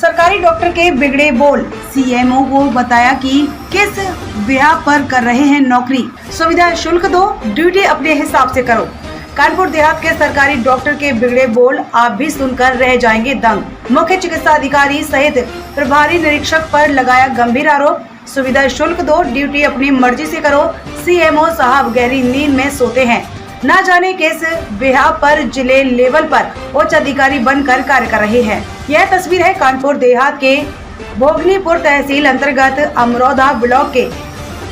सरकारी डॉक्टर के बिगड़े बोल, सीएमओ को बताया कि किस ब्याह पर कर रहे हैं नौकरी, सुविधा शुल्क दो, ड्यूटी अपने हिसाब से करो। कानपुर देहात के सरकारी डॉक्टर के बिगड़े बोल आप भी सुनकर रह जाएंगे दंग। मुख्य चिकित्सा अधिकारी सहित प्रभारी निरीक्षक पर लगाया गंभीर आरोप, सुविधा शुल्क दो, ड्यूटी अपनी मर्जी से करो। सीएमओ साहब गहरी नींद में सोते हैं, ना जाने किस बिहार पर जिले लेवल पर उच्च अधिकारी बनकर कार्य कर रहे हैं। यह तस्वीर है कानपुर देहात के भोगनीपुर तहसील अंतर्गत अमरोदा ब्लॉक के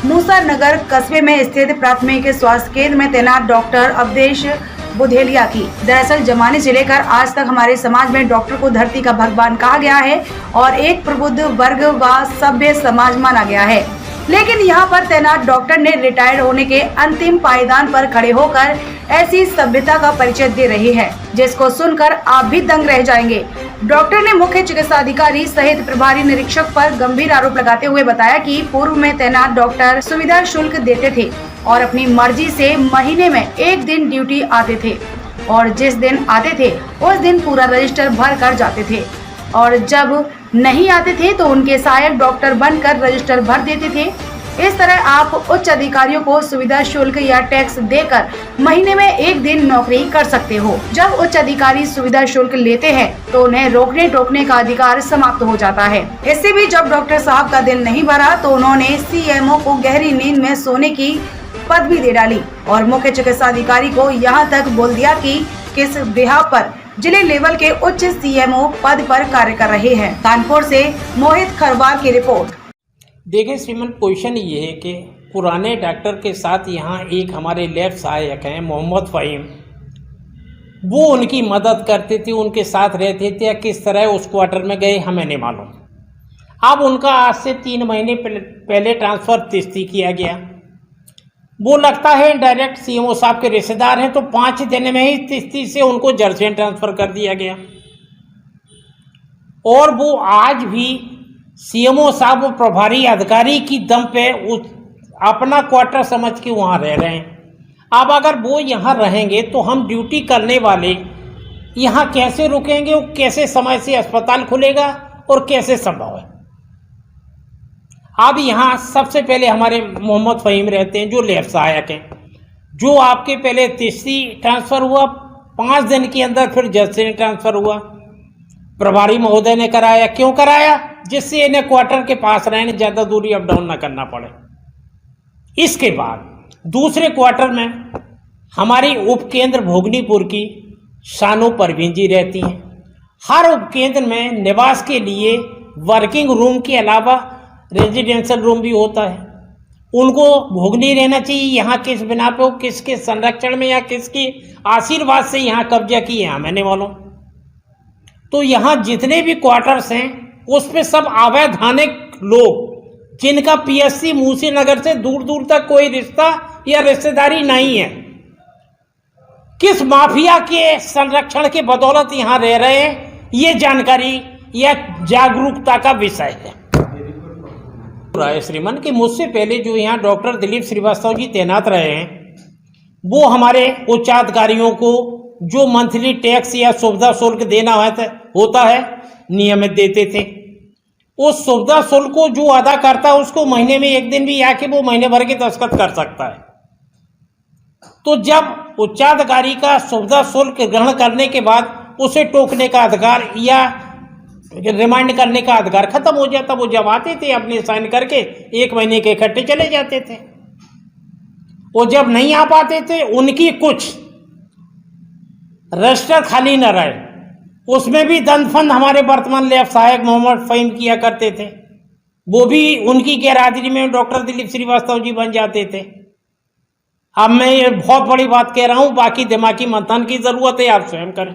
मूसा नगर कस्बे में स्थित प्राथमिक स्वास्थ्य केंद्र में तैनात डॉक्टर अवधेश बुधेलिया की। दरअसल जमाने से लेकर आज तक हमारे समाज में डॉक्टर को धरती का भगवान कहा गया है और एक प्रबुद्ध वर्ग व सभ्य समाज माना गया है, लेकिन यहाँ पर तैनात डॉक्टर ने रिटायर्ड होने के अंतिम पायदान पर खड़े होकर ऐसी सभ्यता का परिचय दे रही है, जिसको सुनकर आप भी दंग रह जाएंगे। डॉक्टर ने मुख्य चिकित्सा अधिकारी सहित प्रभारी निरीक्षक पर गंभीर आरोप लगाते हुए बताया कि पूर्व में तैनात डॉक्टर सुविधा शुल्क देते थे और अपनी मर्जी से महीने में एक दिन ड्यूटी आते थे और जिस दिन आते थे उस दिन पूरा रजिस्टर भर कर जाते थे और जब नहीं आते थे तो उनके सहायक डॉक्टर बनकर रजिस्टर भर देते थे। इस तरह आप उच्च अधिकारियों को सुविधा शुल्क या टैक्स देकर महीने में एक दिन नौकरी कर सकते हो। जब उच्च अधिकारी सुविधा शुल्क लेते हैं तो उन्हें रोकने टोकने का अधिकार समाप्त हो जाता है। इससे भी जब डॉक्टर साहब का दिन नहीं भरा तो उन्होंने सीएमओ को गहरी नींद में सोने की पदवी दे डाली और मुख्य चिकित्सा अधिकारी को यहाँ तक बोल दिया कि किस बिहार पर जिले लेवल के उच्च सीएमओ पद पर कार्य कर रहे हैं। कानपुर से मोहित खरवार की रिपोर्ट। देखिए श्रीमान, क्वेश्चन ये है कि पुराने डॉक्टर के साथ यहाँ एक हमारे लैब सहायक हैं मोहम्मद फ़हीम, वो उनकी मदद करते थे, उनके साथ रहते थे। किस तरह उस क्वार्टर में गए हमें नहीं मालूम। अब उनका आज से 3 महीने पहले ट्रांसफ़र तिश्ती किया गया। वो लगता है डायरेक्ट सीएमओ साहब के रिश्तेदार हैं, तो 5 दिन में ही तिश्ती से उनको जर्सियन ट्रांसफ़र कर दिया गया और वो आज भी सीएमओ साहब और प्रभारी अधिकारी की दम पे अपना क्वार्टर समझ के वहाँ रह रहे हैं। अब अगर वो यहाँ रहेंगे तो हम ड्यूटी करने वाले यहाँ कैसे रुकेंगे, वो कैसे समय से अस्पताल खुलेगा और कैसे संभव है। अब यहाँ सबसे पहले हमारे मोहम्मद फ़हीम रहते हैं जो लैब सहायक हैं, जो आपके पहले तिश्ती ट्रांसफ़र हुआ, 5 दिन के अंदर फिर जर्सियन ट्रांसफ़र हुआ। प्रभारी महोदय ने कराया, क्यों कराया? जिससे इन्हें क्वार्टर के पास रहने, ज़्यादा दूरी अप डाउन ना करना पड़े। इसके बाद दूसरे क्वार्टर में हमारी उपकेंद्र भोगनीपुर की शानो परवीन जी रहती हैं। हर उपकेंद्र में निवास के लिए वर्किंग रूम के अलावा रेजिडेंशियल रूम भी होता है। उनको भोगनी रहना चाहिए। यहाँ किस बिना पे, किसके संरक्षण में या किसके आशीर्वाद से यहाँ कब्जा किए हैं हमें नहीं मालूम। तो यहाँ जितने भी क्वार्टर्स हैं उस पे सब अवैधानिक लोग, जिनका पीएससी मूसी नगर से दूर दूर तक कोई रिश्ता या रिश्तेदारी नहीं है, किस माफिया के संरक्षण के बदौलत यहाँ रह रहे हैं, ये जानकारी या जागरूकता का विषय है। श्रीमान कि मुझसे पहले जो यहाँ डॉक्टर दिलीप श्रीवास्तव जी तैनात रहे हैं, वो हमारे उच्चाधिकारियों को जो मंथली टैक्स या सुविधा शुल्क देना होता है नियमित देते थे। उस सुविधा शुल्क को जो अदा करता है उसको महीने में एक दिन भी आके वो महीने भर के दस्तखत कर सकता है। तो जब उच्चाधिकारी का सुविधा शुल्क ग्रहण करने के बाद उसे टोकने का अधिकार या रिमाइंड करने का अधिकार खत्म हो जाता, वो जब आते थे अपने साइन करके 1 महीने के इकट्ठे चले जाते थे। वो जब नहीं आ पाते थे, उनकी कुछ रजिस्टर खाली न रहे, उसमें भी दंड हमारे वर्तमान लैब सहायक मोहम्मद फ़हीम किया करते थे। वो भी उनकी गैरहाजिरी में डॉक्टर दिलीप श्रीवास्तव जी बन जाते थे। अब मैं ये बहुत बड़ी बात कह रहा हूँ, बाकी दिमागी मंथन की ज़रूरत है, आप स्वयं करें।